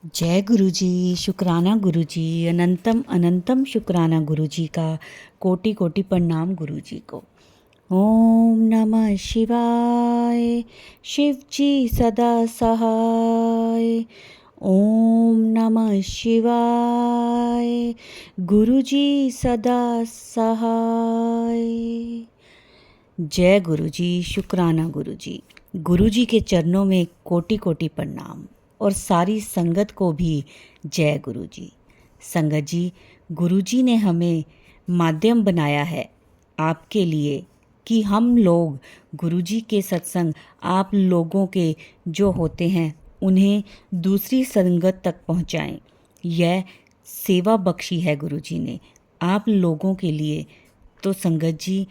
जय गुरु जी। शुक्राना गुरु जी। अनंतम अनंतम शुक्राना गुरु जी का। कोटि कोटि प्रणाम गुरु जी को। ओम नमः शिवाय। शिव जी सदा सहाय। ओम नमः शिवाय। गुरु जी सदा सहाय। जय गुरु जी। शुक्राना गुरु जी। गुरु जी के चरणों में कोटि कोटि प्रणाम और सारी संगत को भी जय गुरु जी। संगत जी, गुरु जी ने हमें माध्यम बनाया है आपके लिए कि हम लोग गुरु जी के सत्संग आप लोगों के जो होते हैं उन्हें दूसरी संगत तक पहुंचाएं। यह सेवा बख्शी है गुरु जी ने आप लोगों के लिए। तो संगत जी,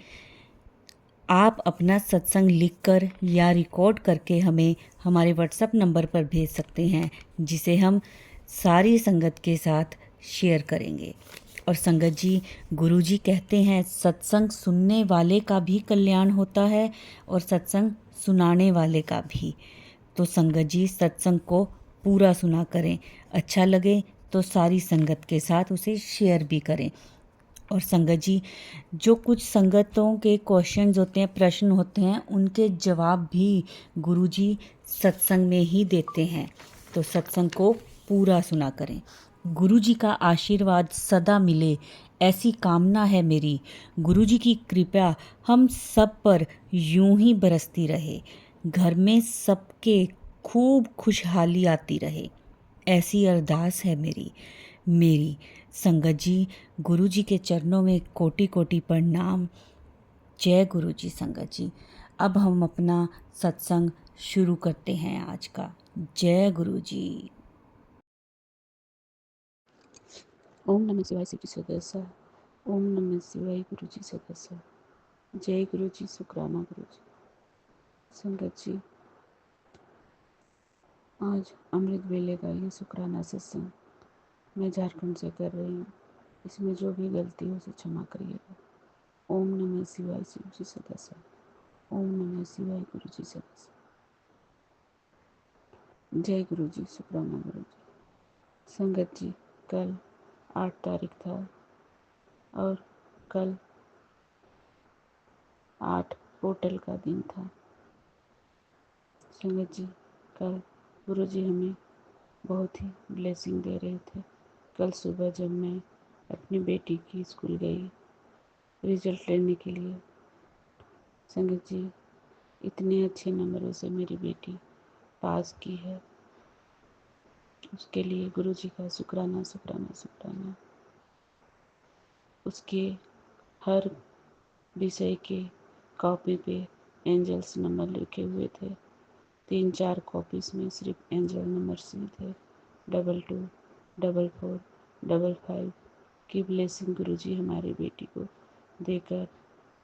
आप अपना सत्संग लिखकर या रिकॉर्ड करके हमें हमारे व्हाट्सएप नंबर पर भेज सकते हैं, जिसे हम सारी संगत के साथ शेयर करेंगे। और संगत जी, गुरु जी कहते हैं सत्संग सुनने वाले का भी कल्याण होता है और सत्संग सुनाने वाले का भी। तो संगत जी, सत्संग को पूरा सुना करें। अच्छा लगे तो सारी संगत के साथ उसे शेयर भी करें। और संगत जी, जो कुछ संगतों के क्वेश्चंस होते हैं, प्रश्न होते हैं, उनके जवाब भी गुरुजी सत्संग में ही देते हैं। तो सत्संग को पूरा सुना करें। गुरुजी का आशीर्वाद सदा मिले ऐसी कामना है मेरी। गुरुजी की कृपा हम सब पर यूं ही बरसती रहे। घर में सबके खूब खुशहाली आती रहे, ऐसी अरदास है मेरी। संगत जी, गुरु जी के चरणों में कोटि कोटि प्रणाम। जय गुरु जी। संगत जी, अब हम अपना सत्संग शुरू करते हैं आज का। जय गुरु जी। ओम नमः शिवाय शिव जी सदस्य। ओम नमः शिवाय गुरु जी सदस्य। जय गुरु जी। शुक्राना गुरु जी। संगत जी, आज अमृत वेले का ये शुक्राना सत्संग मैं झारखंड से कर रही हूँ। इसमें जो भी गलती हो उसे क्षमा करिएगा। ओम नमः शिवाय शिव जी सदस्य। ओम नमः शिवाय गुरु जी सदस्य। जय गुरु जी। शुक्राना गुरु जी। संगत जी, कल 8 तारीख था और कल 8 पोर्टल का दिन था। संगत जी, कल गुरु जी हमें बहुत ही ब्लेसिंग दे रहे थे। कल सुबह जब मैं अपनी बेटी की स्कूल गई रिजल्ट लेने के लिए, संगत जी, इतने अच्छे नंबरों से मेरी बेटी पास की है। उसके लिए गुरु जी का शुक्राना शुक्राना शुक्राना। उसके हर विषय के कॉपी पे एंजल्स नंबर लिखे हुए थे। 3-4 कॉपीज में सिर्फ एंजल नंबर्स ही थे। 22, 44, 55 की ब्लेसिंग गुरुजी हमारी बेटी को देकर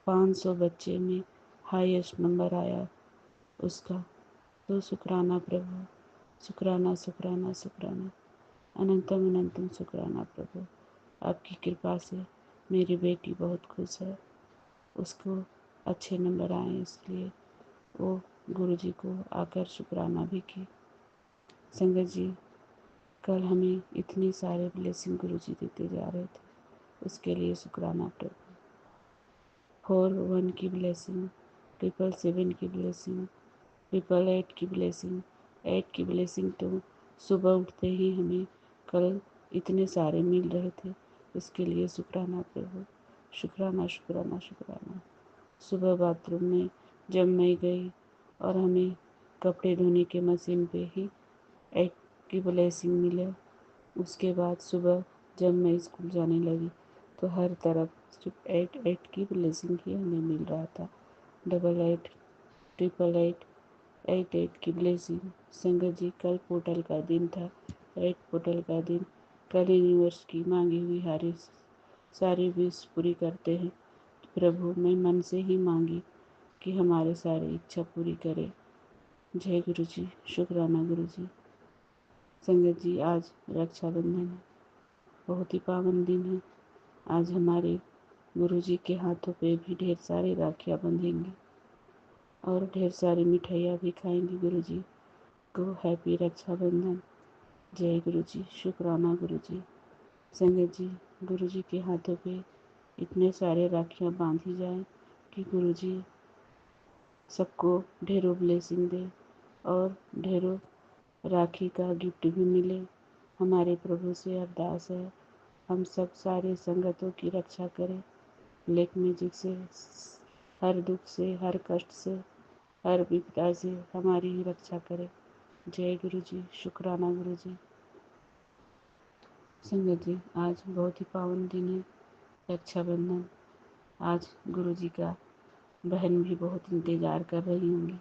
500 बच्चे में हाईएस्ट नंबर आया उसका। तो शुक्राना प्रभु, शुक्राना शुक्राना शुक्राना, अनंतम अनंतम शुक्राना प्रभु। आपकी कृपा से मेरी बेटी बहुत खुश है। उसको अच्छे नंबर आए इसलिए वो गुरुजी को आकर शुक्राना भी की। संगत जी, कल हमें इतनी सारे ब्लेसिंग गुरुजी देते जा रहे थे, उसके लिए शुक्राना प्रभु। 41 की ब्लेसिंग, 777 की ब्लेसिंग, 888 की ब्लेसिंग, 8 की ब्लेसिंग तो सुबह उठते ही हमें कल इतने सारे मिल रहे थे, इसके लिए शुक्राना प्रभु। शुक्राना शुक्राना शुक्राना। सुबह बाथरूम में जब मैं गई और हमें कपड़े धोने के मशीन पे ही 8 की ब्लेसिंग मिले। उसके बाद सुबह जब मैं स्कूल जाने लगी तो हर तरफ सिर्फ 8 की ब्लेसिंग ही हमें मिल रहा था। 88, 888, 88 की ब्लेसिंग। संगत जी, कल पोर्टल का दिन था। 8 पोर्टल का दिन। कल यूनिवर्स की मांगी हुई सारी विश पूरी करते हैं। प्रभु, मैं मन से ही मांगी कि हमारे सारी इच्छा पूरी करे। जय गुरु जी। शुक्राना गुरु जी। संगत जी, आज रक्षाबंधन है, बहुत ही पावन दिन है। आज हमारे गुरु जी के हाथों पे भी ढेर सारी राखियाँ बंधेंगी और ढेर सारी मिठाइयाँ भी खाएंगे। गुरु जी को हैप्पी रक्षाबंधन। जय गुरु जी, शुक्राना गुरु जी। संगत जी, गुरु जी के हाथों पे इतने सारे राखियाँ बांधी जाएं कि गुरु जी सबको ढेरों ब्लेसिंग दे और ढेरों राखी का गिफ्ट भी मिले। हमारे प्रभु से अरदास है, हम सब सारे संगतों की रक्षा करें, ब्लैक मैजिक से, हर दुख से, हर कष्ट से, हर विपदा से हमारी ही रक्षा करे। जय गुरु जी, शुक्राना गुरु जी। संगत जी, आज बहुत ही पावन दिन है, रक्षाबंधन। आज गुरु जी का बहन भी बहुत इंतज़ार कर रही होंगी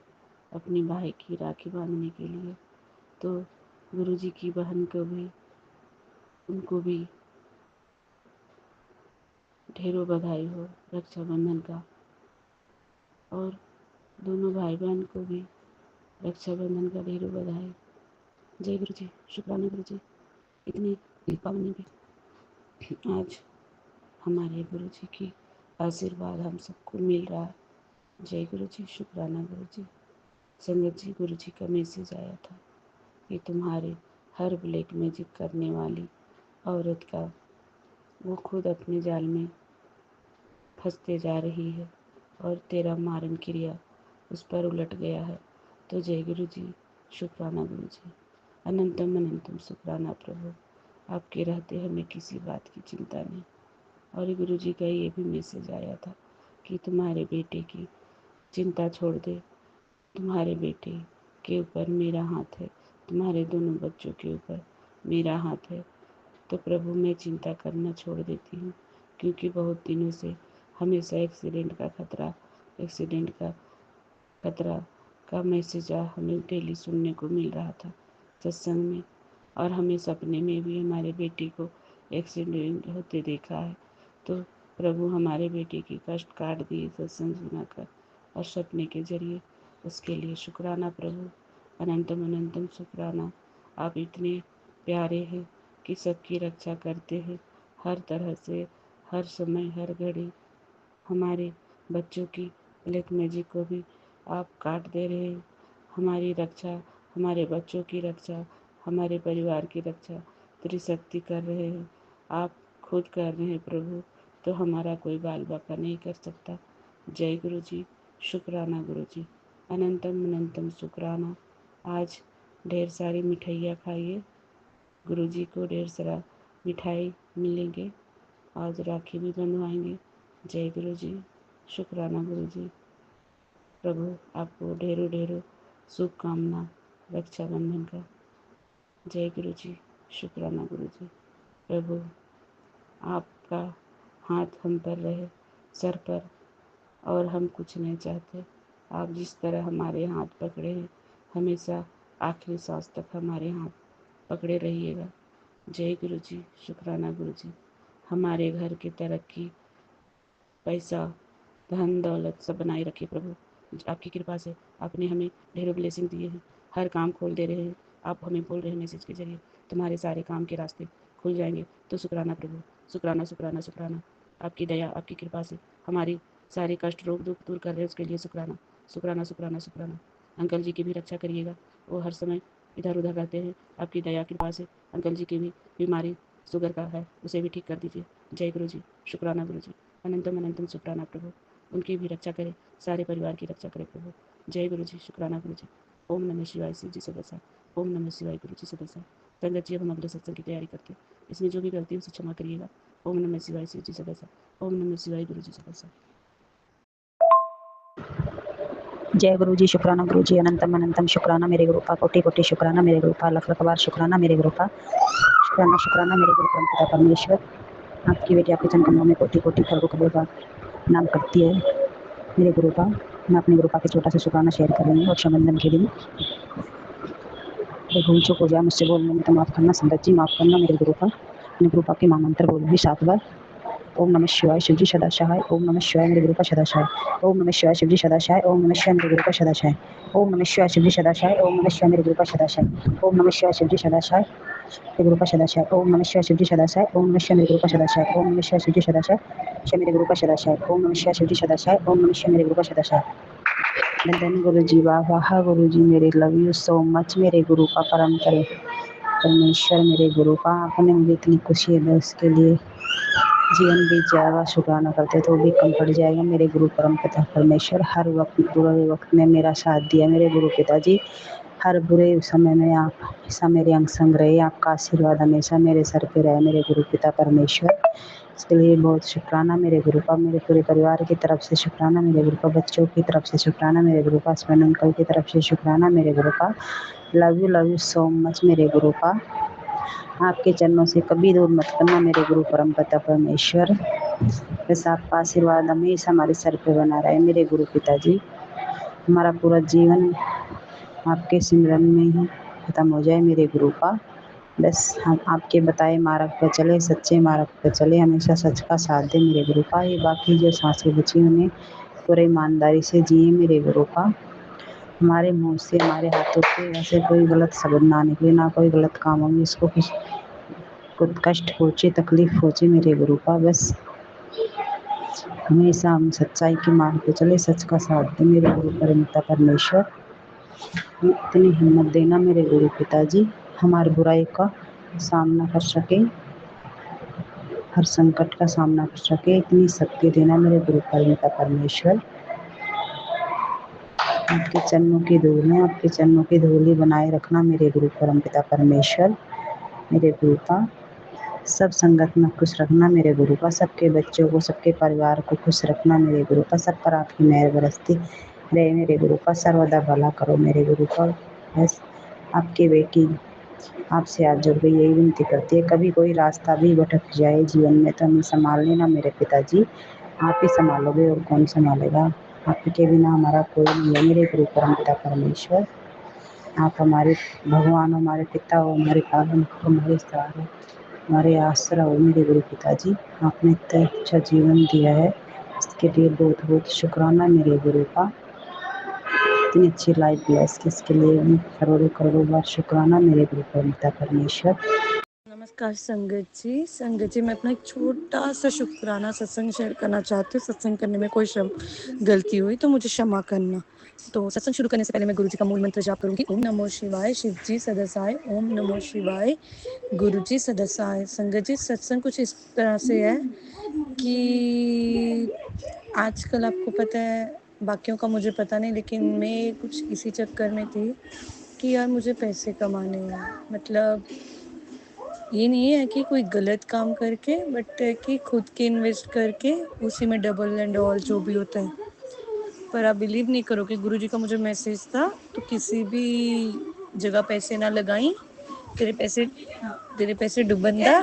अपनी भाई की राखी बांधने के लिए। तो गुरु जी की बहन को भी, उनको भी ढेरों बधाई हो रक्षाबंधन का, और दोनों भाई बहन को भी रक्षाबंधन का ढेरों बधाई। जय गुरु जी, शुक्राना गुरु जी। इतनी पावनी भी आज हमारे गुरु जी की आशीर्वाद हम सबको मिल रहा है। जय गुरु जी, शुक्राना गुरु जी। संगत जी, गुरु जी का मैसेज आया था कि तुम्हारे हर ब्लैक मैजिक करने वाली औरत का वो खुद अपने जाल में फंसते जा रही है और तेरा मारण क्रिया उस पर उलट गया है। तो जय गुरु जी, शुक्राना गुरु जी। अनंतम अनंतम शुक्राना प्रभु, आपके रहते हमें किसी बात की चिंता नहीं। और गुरु जी का ये भी मैसेज आया था कि तुम्हारे बेटे की चिंता छोड़ दे, तुम्हारे बेटे के ऊपर मेरा हाथ है, तुम्हारे दोनों बच्चों के ऊपर मेरा हाथ है। तो प्रभु, मैं चिंता करना छोड़ देती हूँ, क्योंकि बहुत दिनों से हमेशा एक्सीडेंट का खतरा का मैसेज हमें डेली सुनने को मिल रहा था सत्संग में, और हमें सपने में भी हमारे बेटे को एक्सीडेंट होते देखा है। तो प्रभु, हमारे बेटे की कष्ट काट दिए सत्संग सुनाकर और सपने के जरिए। उसके लिए शुक्राना प्रभु, अनंतम अनंतम शुक्राना। आप इतने प्यारे हैं कि सबकी रक्षा करते हैं हर तरह से, हर समय, हर घड़ी। हमारे बच्चों की ब्लैक मैजिक को भी आप काट दे रहे हैं। हमारी रक्षा, हमारे बच्चों की रक्षा, हमारे परिवार की रक्षा त्रिशक्ति कर रहे हैं। आप खुद कर रहे हैं प्रभु, तो हमारा कोई बाल बाका नहीं कर सकता। जय गुरु जी, शुक्राना गुरु जी। अनंतम अनंतम शुक्राना। आज ढेर सारी मिठाइयाँ खाइए, गुरु जी को ढेर सारा मिठाई मिलेंगे। आज राखी भी बंधवाएंगे। जय गुरु जी, शुक्राना गुरु जी। प्रभु, आपको ढेरों ढेरों शुभकामना रक्षाबंधन का। जय गुरु जी, शुक्राना गुरु जी। प्रभु, आपका हाथ हम पर रहे, सर पर, और हम कुछ नहीं चाहते। आप जिस तरह हमारे हाथ पकड़े हैं, हमेशा आखिरी सांस तक हमारे हाथ पकड़े रहिएगा। जय गुरु जी, शुक्राना गुरु जी। हमारे घर की तरक्की, पैसा, धन दौलत सब बनाए रखिए प्रभु। आपकी कृपा से आपने हमें ढेरों ब्लेसिंग दिए हैं, हर काम खोल दे रहे हैं। आप हमें बोल रहे हैं मैसेज के जरिए तुम्हारे सारे काम के रास्ते खुल जाएंगे। तो शुक्राना प्रभु, शुक्राना शुक्राना शुक्राना। आपकी दया, आपकी कृपा से हमारी सारे कष्ट, रोग, दुख दूर कर रहे हैं, उसके लिए शुक्राना शुक्राना शुक्राना शुक्राना। अंकल जी की भी रक्षा करिएगा, वो हर समय इधर उधर रहते हैं। आपकी दया कृपा से अंकल जी की भी बीमारी शुगर का है, उसे भी ठीक कर दीजिए। जय गुरु जी, शुक्राना गुरु जी। अनंतम अनंतम शुक्राना प्रभु, उनकी भी रक्षा करें, सारे परिवार की रक्षा करें प्रभु। जय गुरु जी, शुक्राना गुरु जी। ओम नमः शिवाय शिव जी सदस्या, ओम नमः शिवाय गुरु जी सदस्या। संगत जी, अब हम अगले सत्संग की तैयारी करते हैं, इसमें जो भी गलती है उसे क्षमा करिएगा। ओम नमः शिवाय शिव जी सदस्या, ओम नमः शिवाय गुरु जी सदस्या। जय गुरु जी, शुक्राना गुरु जी। अनंतम अनंतम शुक्राना मेरे गुरु का, कोटि कोटि शुक्राना मेरे गुरु का, लख लख बार शुक्राना मेरे गुरु का। शुक्राना शुक्राना मेरे गुरु परम पिता परमेश्वर। आपकी बेटी आपके चंद्रमा में कोटि कोटि खरगों खरगों का नाम करती है मेरे गुरु का। मैं अपने गुरु का के छोटा सा शुक्राना शेयर कर रही हूँ रक्षाबंधन के दिन। भूल चूक हो जाए मुझसे बोलने में तो माफ़ करना संगत जी, माफ़ करना मेरे गुरु का। अपने गुरु के महामंत्र बोलूँगी 7 बार। ओम नमः शिवाय शिव जी सदाशिवाय, ओम नमः शिवाय मेरे गुरु का सदाशिवाय, ओम नमः शिवाय शिव जी सदाशिवाय, ओम नमः शिवाय मेरे गुरु का सदाशिवाय, ओम नमः शिवाय शिव जी सदाशिवाय, ओम नमः शिवाय मेरे गुरु का सदाशिवाय, ओम नमः शिवाय शिव जी सदाशिवाय मेरे गुरु का सदाशिवाय, ओम नमः शिवाय शिव जी सदाशिवाय, ओम नमः शिवाय मेरे गुरु का सदाशिवाय, ओम नमः शिवाय शिव जी सदाशिवाय मेरे गुरु का सदाशिवाय, ओम नमः शिवाय शिव जी सदाशिवाय, ओम नमः शिवाय मेरे गुरु का सदाशिवाय। धन गुरु जी, वाह वाह गुरु जी, मेरे लव यू सो मच मेरे गुरु का परम करे। परमेश्वर मेरे गुरु का आपने मुझे इतनी खुशी दी उसके लिए जीवन बीत जाएगा, शुक्राना करते तो भी कम पड़ जाएगा। मेरे गुरु परमपिता परमेश्वर हर वक़्त बुरे वक़्त में मेरा साथ दिया। मेरे गुरु पिताजी हर बुरे समय में आप हमेशा मेरे अंग संग रहे। आपका आशीर्वाद हमेशा मेरे सर पे रहे मेरे गुरु पिता परमेश्वर। इसके लिए बहुत शुक्राना मेरे गुरु का, मेरे पूरे परिवार की तरफ से शुक्राना मेरे गुरु का, बच्चों की तरफ से शुक्राना मेरे गुरु का, हस्बैंड अंकल की तरफ से शुक्राना मेरे गुरु का। लव यू सो मच मेरे गुरु का। आपके चरणों से कभी दूर मत करना मेरे गुरु परमपिता परमेश्वर। बस आपका आशीर्वाद हमेशा हमारे सर पे बना रहे मेरे गुरु पिताजी। हमारा पूरा जीवन आपके सिमरन में ही ख़त्म हो जाए मेरे गुरु का। बस हम आपके बताए मार्ग पर चले, सच्चे मार्ग पर चले, हमेशा सच का साथ दें मेरे गुरु का। ये बाकी जो सांसें बची उन्हें पूरे ईमानदारी से जिए मेरे गुरु का। हमारे मुँह से, हमारे हाथों से ऐसे कोई गलत शब्द ना निकले, ना कोई गलत काम हो जिसको किसी को कष्ट पहुँचे, तकलीफ़ पहुँचे मेरे गुरु का। बस हमेशा हम सच्चाई के मार्ग पे चले, सच का साथ दें मेरे गुरु परमपिता परमेश्वर। इतनी हिम्मत देना मेरे गुरु पिताजी, हमारी बुराई का सामना कर सके, हर संकट का सामना कर सके, इतनी शक्ति देना मेरे गुरु परमपिता परमेश्वर। आपके चरणों की धूल में, आपके चरणों की धूल ही बनाए रखना मेरे गुरु परमपिता परमेश्वर। मेरे गुरु का सब संगत में खुश रखना मेरे गुरु का, सबके बच्चों को, सबके परिवार को खुश रखना मेरे गुरु का, सब पर आपकी मेहर बरसती रहे मेरे गुरु का, सर्वदा भला करो मेरे गुरु का। बस आपकी बेटी आपसे हाथ जोड़ के यही विनती करती है, कभी कोई रास्ता भी भटक जाए जीवन में तो हमें संभाल लेना मेरे पिताजी। आप ही संभालोगे और कौन संभालेगा। आपके बिना हमारा कोई नहीं है मेरे गुरु परमपिता परमेश्वर। आप हमारे भगवान हो, हमारे पिता हो, हमारे पालन हो, हमारे सहारा हो, हमारे आसरा हो मेरे गुरु पिताजी। आपने इतना अच्छा जीवन दिया है, इसके लिए बहुत बहुत शुक्राना मेरे गुरु का। इतनी अच्छी लाइफ ब्लेस की, इसके लिए मैं करोड़ों करोड़ों बार शुक्राना मेरे गुरु परमपिता परमेश्वर। नमस्कार संगत जी मैं अपना एक छोटा सा शुक्राना सत्संग शेयर करना चाहती हूँ। सत्संग करने में कोई गलती हुई तो मुझे क्षमा करना। तो सत्संग शुरू करने से पहले मैं गुरु जी का मूल मंत्र जाप करूंगी। ओम नमो शिवाय, शिव जी सदसाय। ओम नमो शिवाय, गुरु जी सदसाय। संगत जी सत्संग कुछ इस तरह से है कि आजकल आपको पता है, बाकियों का मुझे पता नहीं, लेकिन मैं कुछ इसी चक्कर में थी कि यार मुझे पैसे कमाने हैं। मतलब ये नहीं है कि कोई गलत काम करके, बट कि खुद के इन्वेस्ट करके उसी में डबल एंड ऑल जो भी होता है। पर आप बिलीव नहीं करोगे, गुरुजी का मुझे मैसेज था तो किसी भी जगह पैसे ना लगाई, तेरे पैसे डुबंदा,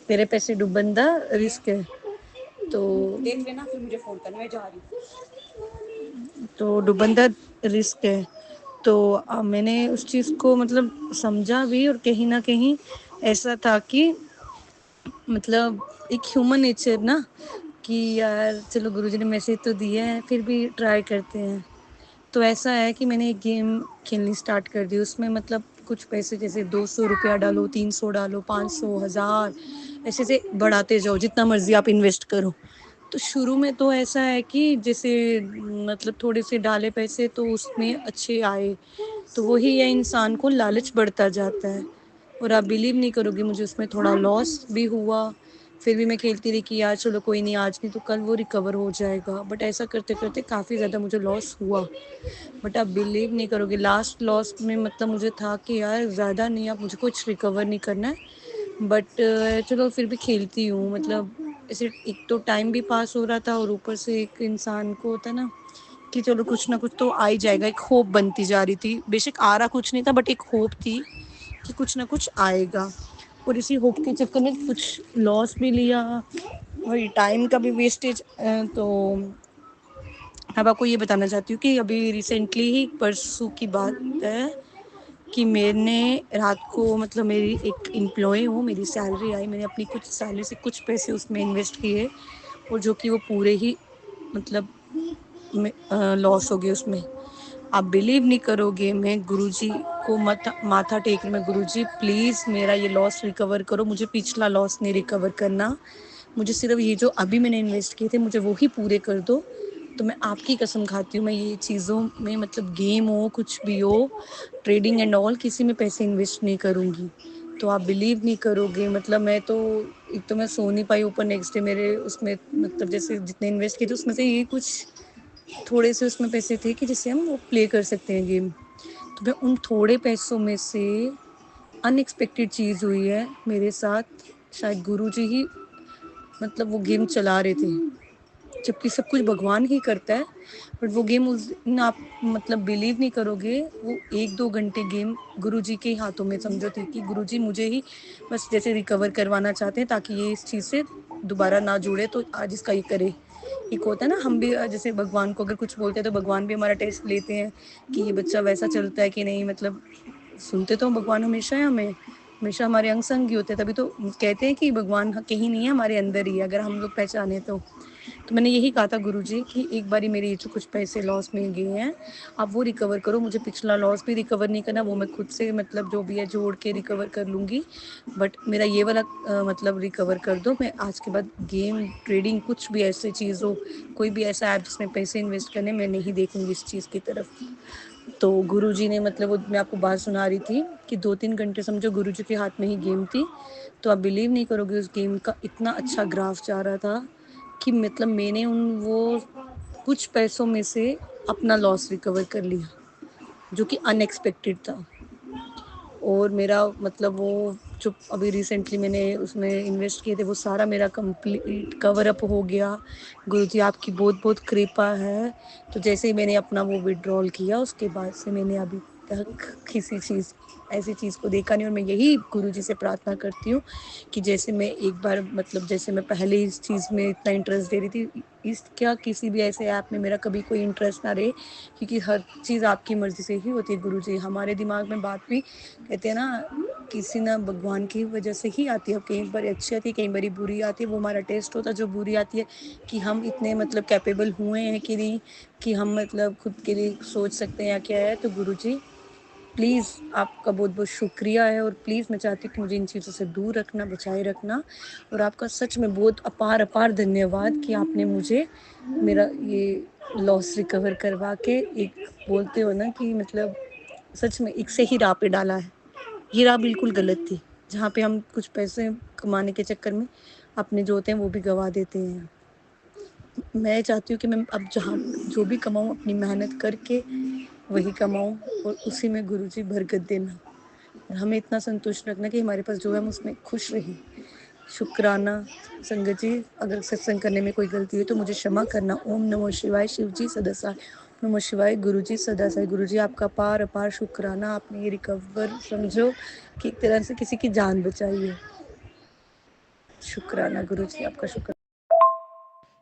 तेरे पैसे डुबंदा रिस्क है। तो देख लेना, फिर मुझे फोन करना, मैं जा रही हूँ। तो डुबंदा रिस्क है। तो मैंने उस चीज़ को मतलब समझा भी, और कहीं ना कहीं ऐसा था कि मतलब एक ह्यूमन नेचर ना, कि यार चलो गुरुजी ने मैसेज तो दिया है, फिर भी ट्राई करते हैं। तो ऐसा है कि मैंने एक गेम खेलनी स्टार्ट कर दी। उसमें मतलब कुछ पैसे, जैसे 200 रुपया डालो, 300 डालो, 500, 1000, ऐसे से बढ़ाते जाओ, जितना मर्जी आप इन्वेस्ट करो। तो शुरू में तो ऐसा है कि जैसे मतलब थोड़े से डाले पैसे तो उसमें अच्छे आए, तो वही है, इंसान को लालच बढ़ता जाता है। और आप बिलीव नहीं करोगे, मुझे उसमें थोड़ा लॉस भी हुआ। फिर भी मैं खेलती रही कि यार चलो कोई नहीं, आज नहीं तो कल वो रिकवर हो जाएगा। बट ऐसा करते करते काफ़ी ज़्यादा मुझे लॉस हुआ। बट आप बिलीव नहीं करोगे, लास्ट लॉस में मतलब मुझे था कि यार ज़्यादा नहीं, अब मुझे कुछ रिकवर नहीं करना है। बट चलो फिर भी खेलती हूँ। मतलब ऐसे एक तो टाइम भी पास हो रहा था, और ऊपर से एक इंसान को होता है ना कि चलो कुछ ना कुछ तो आ ही जाएगा। एक होप बनती जा रही थी, बेशक आ रहा कुछ नहीं था, बट एक होप थी कि कुछ ना कुछ आएगा। और इसी होप के चक्कर में कुछ लॉस भी लिया, वही टाइम का भी वेस्टेज। तो अब आपको ये बताना चाहती हूँ कि अभी रिसेंटली ही परसों की बात है कि मैंने रात को, मतलब मेरी एक एम्प्लॉय हूँ, मेरी सैलरी आई, मैंने अपनी कुछ सैलरी से कुछ पैसे उसमें इन्वेस्ट किए, और जो कि वो पूरे ही मतलब लॉस हो गए उसमें। आप बिलीव नहीं करोगे, मैं गुरुजी को माथा टेक रही, मैं गुरुजी प्लीज़ मेरा ये लॉस रिकवर करो, मुझे पिछला लॉस नहीं रिकवर करना, मुझे सिर्फ ये जो अभी मैंने इन्वेस्ट किए थे मुझे वो ही पूरे कर दो। तो मैं आपकी कसम खाती हूँ, मैं ये चीज़ों में मतलब गेम हो कुछ भी हो, ट्रेडिंग एंड ऑल, किसी में पैसे इन्वेस्ट नहीं करूँगी। तो आप बिलीव नहीं करोगे, मतलब मैं तो एक तो मैं सो नहीं पाई, ऊपर नेक्स्ट डे मेरे उसमें मतलब जैसे जितने इन्वेस्ट किए थे उसमें से ये कुछ थोड़े से उसमें पैसे थे कि जिससे हम वो प्ले कर सकते हैं गेम। तो मैं उन थोड़े पैसों में से अनएक्सपेक्टेड चीज़ हुई है मेरे साथ, शायद गुरुजी ही मतलब वो गेम चला रहे थे, जबकि सब कुछ भगवान ही करता है। बट वो गेम उस दिन आप मतलब बिलीव नहीं करोगे, वो 1-2 घंटे गेम गुरुजी के ही हाथों में समझो थी कि गुरुजी मुझे ही बस जैसे रिकवर करवाना चाहते हैं ताकि ये इस चीज़ से दोबारा ना जुड़े, तो आज इसका ये करे। एक होता है ना, हम भी जैसे भगवान को अगर कुछ बोलते हैं तो भगवान भी हमारा टेस्ट लेते हैं कि ये बच्चा वैसा चलता है कि नहीं, मतलब सुनते तो भगवान हमेशा है हमें, हमेशा हमारे अंग संग ही होते हैं, तभी तो कहते हैं कि भगवान कहीं नहीं है, हमारे अंदर ही है, अगर हम लोग पहचाने तो। तो मैंने यही कहा था गुरुजी कि एक बारी मेरे ये जो कुछ पैसे लॉस में गए हैं, आप वो रिकवर करो, मुझे पिछला लॉस भी रिकवर नहीं करना, वो मैं खुद से मतलब जो भी है जोड़ के रिकवर कर लूँगी, बट मेरा ये वाला मतलब रिकवर कर दो। मैं आज के बाद गेम, ट्रेडिंग कुछ भी ऐसी चीज़ हो, कोई भी ऐसा ऐप जिसमें पैसे इन्वेस्ट करने, मैं नहीं देखूँगी इस चीज़ की तरफ। तो गुरुजी ने मतलब वो मैं आपको बात सुना रही थी कि 2-3 घंटे समझो गुरुजी के हाथ में ही गेम थी। तो आप बिलीव नहीं करोगे, उस गेम का इतना अच्छा ग्राफ जा रहा था कि मतलब मैंने उन वो कुछ पैसों में से अपना लॉस रिकवर कर लिया, जो कि अनएक्सपेक्टेड था। और मेरा मतलब वो जो अभी रिसेंटली मैंने उसमें इन्वेस्ट किए थे, वो सारा मेरा कंप्लीट कवर अप हो गया। गुरुजी आपकी बहुत-बहुत कृपा है। तो जैसे ही मैंने अपना वो विथड्रॉल किया, उसके बाद से मैंने अभी तक किसी चीज़ ऐसी चीज़ को देखा नहीं, और मैं यही गुरुजी से प्रार्थना करती हूँ कि जैसे मैं एक बार मतलब जैसे मैं पहले इस चीज़ में इतना इंटरेस्ट दे रही थी, इस क्या किसी भी ऐसे ऐप में मेरा कभी कोई इंटरेस्ट ना रहे, क्योंकि हर चीज़ आपकी मर्ज़ी से ही होती है गुरुजी। हमारे दिमाग में बात भी कहते हैं ना, किसी ना भगवान की वजह से ही आती है, कई बार अच्छी आती है, कई बार बुरी आती है, वो हमारा टेस्ट होता है जो बुरी आती है कि हम इतने मतलब कैपेबल हुए हैं कि नहीं, कि हम मतलब खुद के लिए सोच सकते हैं या क्या है। तो गुरुजी प्लीज़ आपका बहुत-बहुत शुक्रिया है, और प्लीज़ मैं चाहती हूँ कि मुझे इन चीज़ों से दूर रखना, बचाए रखना, और आपका सच में बहुत अपार-अपार धन्यवाद कि आपने मुझे मेरा ये लॉस रिकवर करवा के, एक बोलते हो ना कि मतलब सच में एक सही राह पे डाला है। ये राह बिल्कुल गलत थी, जहाँ पे हम कुछ पैसे कमाने के चक्कर में अपने जो होते हैं वो भी गँवा देते हैं। मैं चाहती हूँ कि मैं अब जहाँ जो भी कमाऊँ अपनी मेहनत करके वही कमाऊँ, और उसी में गुरुजी बरकत देना, और हमें इतना संतुष्ट रखना कि हमारे पास जो है हम उसमें खुश रहें। शुक्राना संगत जी, अगर सत्संग करने में कोई गलती हुई तो मुझे क्षमा करना। ओम नमः शिवाय, शिव जी सदा सहाय। ओम नमः शिवाय, गुरु जी सदा सहाय। गुरु जी आपका अपार अपार शुक्राना, आपने ये रिकवर समझो कि एक तरह से किसी की जान बचाई है। शुक्राना गुरु जी, आपका शुक्र।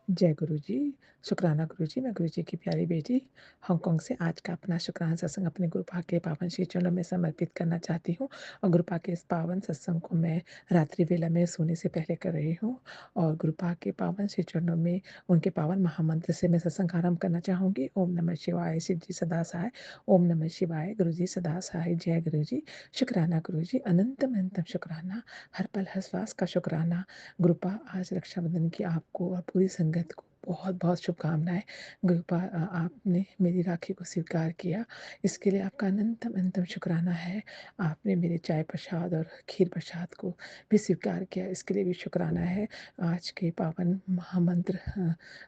जय गुरु जी। शुक्राना गुरु जी। मैं गुरु जी की प्यारी बेटी हांगकांग से आज का अपना शुक्राना सत्संग अपने गुरुपा के पावन श्री चरणों में समर्पित करना चाहती हूँ, और गुरुपा के इस पावन सत्संग को मैं रात्रि वेला में सोने से पहले कर रही हूँ, और गुरुपा के पावन श्री चरणों में उनके पावन महामंत्र से मैं सत्संग आरंभ करना चाहूँगी। ओम नमः शिवाय, शिव जी सदा सहाय। ओम नमः शिवाय, गुरु जी सदा सहाय। जय गुरु जी। शुक्राना गुरु जी, अनंतम अनंतम शुक्राना, हर पल हर श्वास का शुक्राना। गुरुपा आज रक्षाबंधन की आपको और पूरी संगत को बहुत बहुत शुभकामनाएं। गुरुपा आपने मेरी राखी को स्वीकार किया, इसके लिए आपका अनंतम अनंतम शुक्राना है। आपने मेरे चाय प्रसाद और खीर प्रसाद को भी स्वीकार किया, इसके लिए भी शुक्राना है। आज के पावन महामंत्र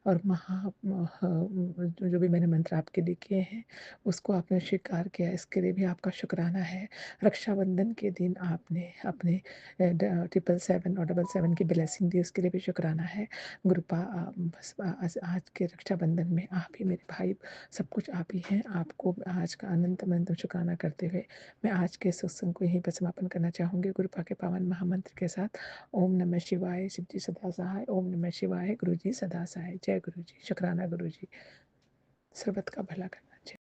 और जो भी मैंने मंत्र आपके लिए किए हैं उसको आपने स्वीकार किया, इसके लिए भी आपका शुक्राना है। रक्षाबंधन के दिन आपने अपने 777 और 777 की ब्लेसिंग दी, उसके लिए भी शुक्राना है। गुरुपा बस आज के रक्षाबंधन में आप ही मेरे भाई, सब कुछ आप ही हैं। आपको आज का अनंत अनंत शुक्राना करते हुए मैं आज के सत्संग को यहीं पर समापन करना चाहूँगी गुरुपा के पावन महामंत्र के साथ। ओम नमः शिवाय, शिव जी सदा सहाय। ओम नमः शिवाय, गुरु जी सदा सहाय। जय गुरु जी। शुक्राना गुरु जी। सर्वत का भला करना चाहिए।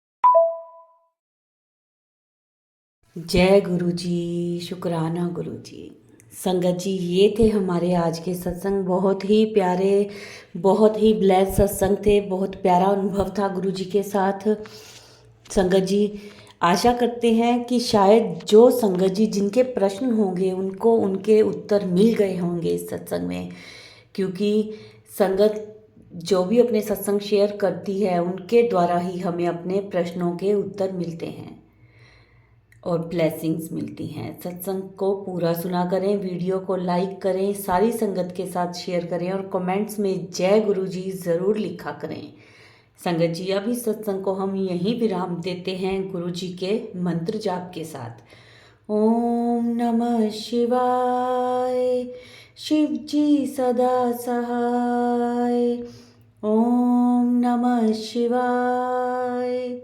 जय गुरु जी, शुक्राना गुरु जी। संगत जी, ये थे हमारे आज के सत्संग। बहुत ही प्यारे, बहुत ही ब्लेस सत्संग थे, बहुत प्यारा अनुभव था गुरु जी के साथ। संगत जी, आशा करते हैं कि शायद जो संगत जी जिनके प्रश्न होंगे उनको उनके उत्तर मिल गए होंगे इस सत्संग में, क्योंकि संगत जो भी अपने सत्संग शेयर करती है उनके द्वारा ही हमें अपने प्रश्नों के उत्तर मिलते हैं और ब्लेसिंग्स मिलती हैं। सत्संग को पूरा सुना करें, वीडियो को लाइक करें, सारी संगत के साथ शेयर करें और कमेंट्स में जय गुरु जी ज़रूर लिखा करें। संगत जी, अभी सत्संग को हम यहीं विराम देते हैं गुरु जी के मंत्र जाप के साथ। ओम नमः शिवाय, शिव जी सदा सहाय। ओम नमः शिवाय,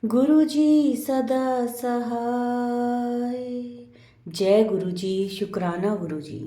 गुरु जी सदा सहाय। जय गुरु जी, शुक्राना गुरु जी।